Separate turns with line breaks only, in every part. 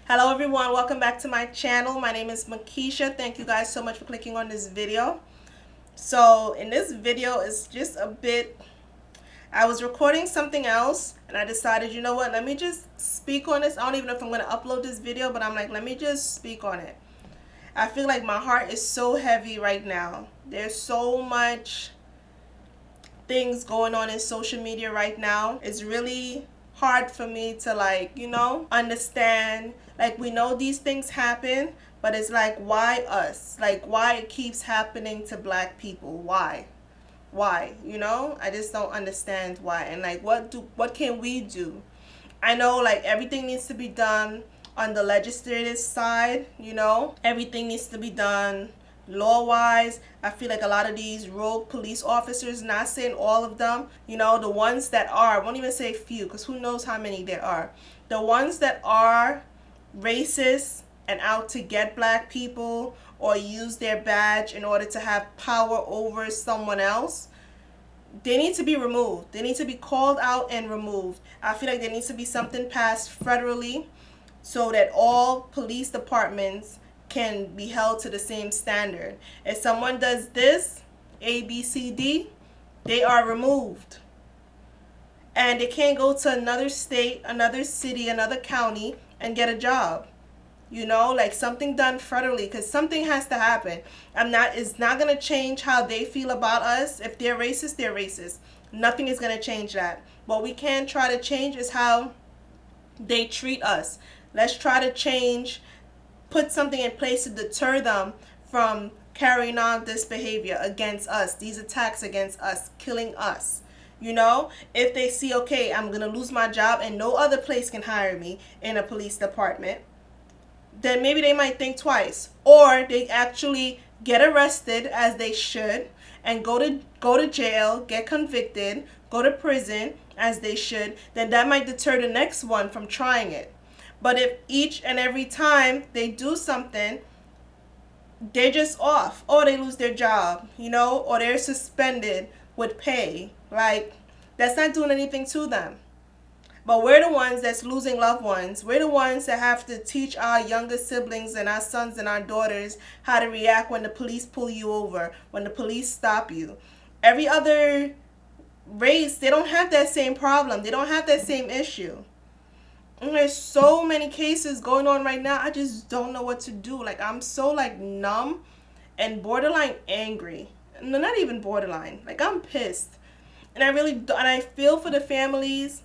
Hello everyone, welcome back to my channel. My name is Mickisha. Thank you guys so much for clicking on this video. So in this video, it's just a bit, I was recording something else and I decided, you know what, let me just speak on this. I don't even know if I'm going to upload this video, but I'm like, let me just speak on it. I feel like my heart is so heavy right now. There's so much things going on in social media right now. It's really hard for me to, like, you know, understand. Like, we know these things happen, but it's like, why us? Like, why it keeps happening to black people? Why? You know, I just don't understand why. And like, what can we do? I know, like, everything needs to be done on the legislative side, you know, everything needs to be done law-wise. I feel like a lot of these rogue police officers, not saying all of them, you know, the ones that are, I won't even say few, because who knows how many there are, the ones that are racist and out to get black people or use their badge in order to have power over someone else, they need to be removed. They need to be called out and removed. I feel like there needs to be something passed federally so that all police departments can be held to the same standard. If someone does this, A, B, C, D, they are removed. And they can't go to another state, another city, another county and get a job. You know, like something done federally, because something has to happen. It's not going to change how they feel about us. If they're racist, they're racist. Nothing is going to change that. What we can try to change is how they treat us. Let's try to change, put something in place to deter them from carrying on this behavior against us, these attacks against us, killing us. You know, if they see, okay, I'm going to lose my job and no other place can hire me in a police department, then maybe they might think twice. Or they actually get arrested, as they should, and go to jail, get convicted, go to prison, as they should. Then that might deter the next one from trying it. But if each and every time they do something, they're just off, or they lose their job, you know, or they're suspended with pay, like, that's not doing anything to them. But we're the ones that's losing loved ones. We're the ones that have to teach our younger siblings and our sons and our daughters how to react when the police pull you over, when the police stop you. Every other race, they don't have that same problem. They don't have that same issue. And there's so many cases going on right now. I just don't know what to do. Like, I'm so, like, numb and borderline angry. No, not even borderline. Like, I'm pissed. And I feel for the families.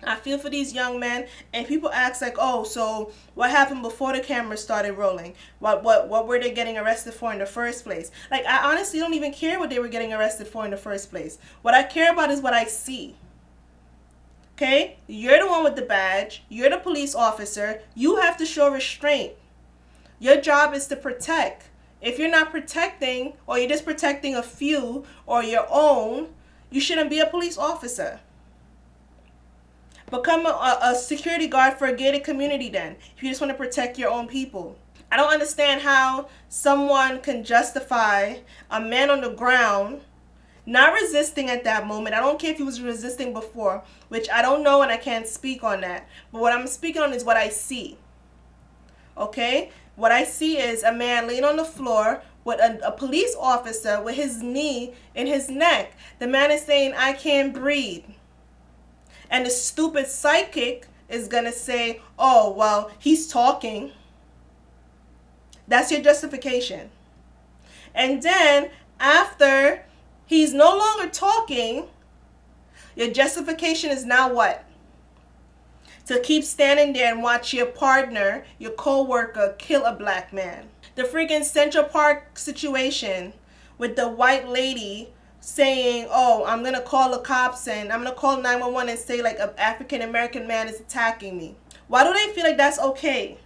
I feel for these young men. And people ask, like, oh, so what happened before the cameras started rolling? What were they getting arrested for in the first place? Like, I honestly don't even care what they were getting arrested for in the first place. What I care about is what I see. Okay? You're the one with the badge. You're the police officer. You have to show restraint. Your job is to protect. If you're not protecting, or you're just protecting a few or your own, you shouldn't be a police officer. Become a security guard for a gated community then, if you just want to protect your own people. I don't understand how someone can justify a man on the ground not resisting at that moment. I don't care if he was resisting before, which I don't know and I can't speak on that. But what I'm speaking on is what I see. Okay? What I see is a man laying on the floor with a police officer with his knee in his neck. The man is saying, I can't breathe. And the stupid psychic is going to say, oh, well, he's talking. That's your justification. And then after he's no longer talking, your justification is now what? To keep standing there and watch your partner, your co-worker, kill a black man. The freaking Central Park situation with the white lady saying, oh, I'm going to call the cops and I'm going to call 911 and say, like, an African-American man is attacking me. Why do they feel like that's okay?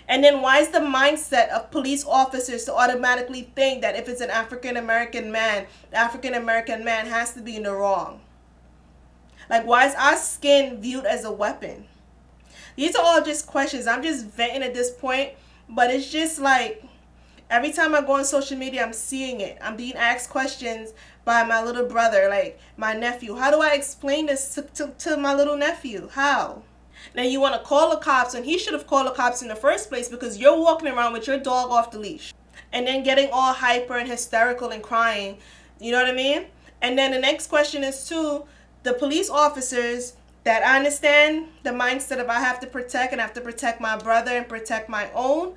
And then why is the mindset of police officers to automatically think that if it's an African-American man, the African-American man has to be in the wrong? Like, why is our skin viewed as a weapon? These are all just questions. I'm just venting at this point, but it's just like, Every time I go on social media, I'm seeing it. I'm being asked questions by my little brother, like my nephew. How do I explain this to my little nephew? How? Then you want to call the cops, and he should have called the cops in the first place because you're walking around with your dog off the leash. And then getting all hyper and hysterical and crying. You know what I mean? And then the next question is to the police officers that I understand the mindset of I have to protect and I have to protect my brother and protect my own.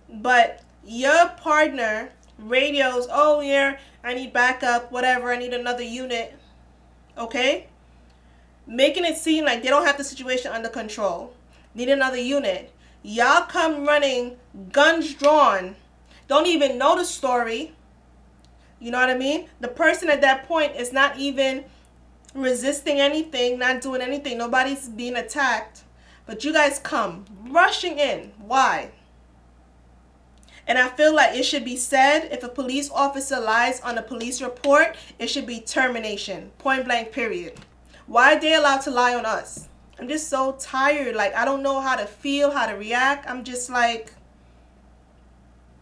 But your partner radios, oh yeah, I need backup, whatever, I need another unit. Okay? Making it seem like they don't have the situation under control. Need another unit. Y'all come running, guns drawn. Don't even know the story. You know what I mean? The person at that point is not even resisting anything, not doing anything. Nobody's being attacked. But you guys come rushing in. Why? And I feel like it should be said, if a police officer lies on a police report, it should be termination. Point blank, period. Why are they allowed to lie on us? I'm just so tired. Like, I don't know how to feel, how to react. I'm just like...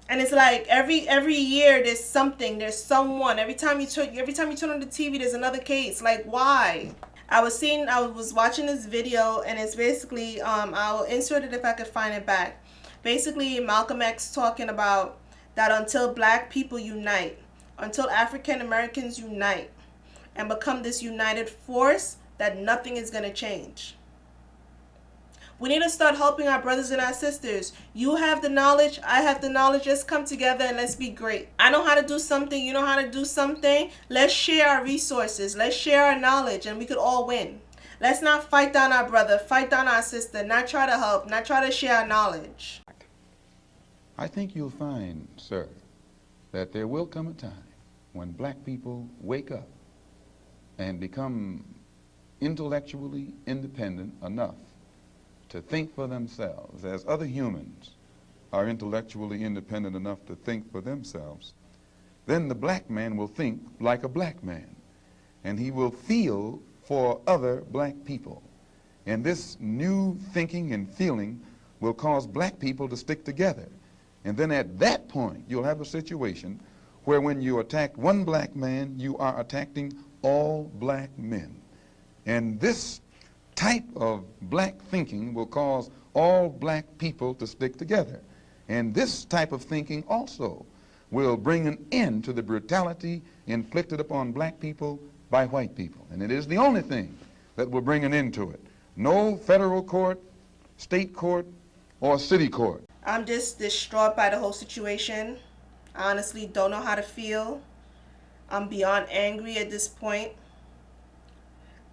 And it's like every year there's something, there's someone. Every time you turn on the TV, there's another case. Like, why? I was watching this video, and it's basically I'll insert it if I could find it back. Basically, Malcolm X talking about that until black people unite, until African Americans unite and become this united force, that nothing is going to change. We need to start helping our brothers and our sisters. You have the knowledge, I have the knowledge. Let's come together and let's be great. I know how to do something, you know how to do something. Let's share our resources. Let's share our knowledge, and we could all win. Let's not fight down our brother, fight down our sister, not try to help, not try to share our knowledge.
I think you'll find, sir, that there will come a time when black people wake up and become intellectually independent enough to think for themselves, as other humans are intellectually independent enough to think for themselves. Then the black man will think like a black man, and he will feel for other black people. And this new thinking and feeling will cause black people to stick together. And then at that point, you'll have a situation where when you attack one black man, you are attacking all black men. And this type of black thinking will cause all black people to stick together. And this type of thinking also will bring an end to the brutality inflicted upon black people by white people. And it is the only thing that will bring an end to it. No federal court, state court, or city court.
I'm just distraught by the whole situation. I honestly don't know how to feel. I'm beyond angry at this point.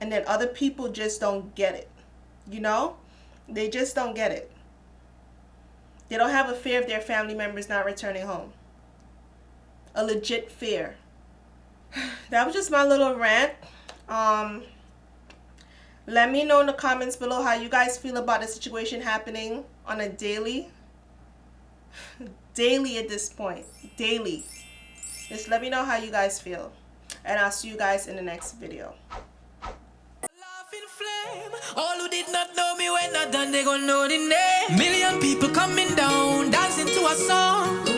And then other people just don't get it. You know? They just don't get it. They don't have a fear of their family members not returning home. A legit fear. That was just my little rant. Let me know in the comments below how you guys feel about the situation happening on a daily at this point. Daily. Just let me know how you guys feel. And I'll see you guys in the next video.
All who did not know me when I done, they gon' know the name. Million people coming down, dancing to a song.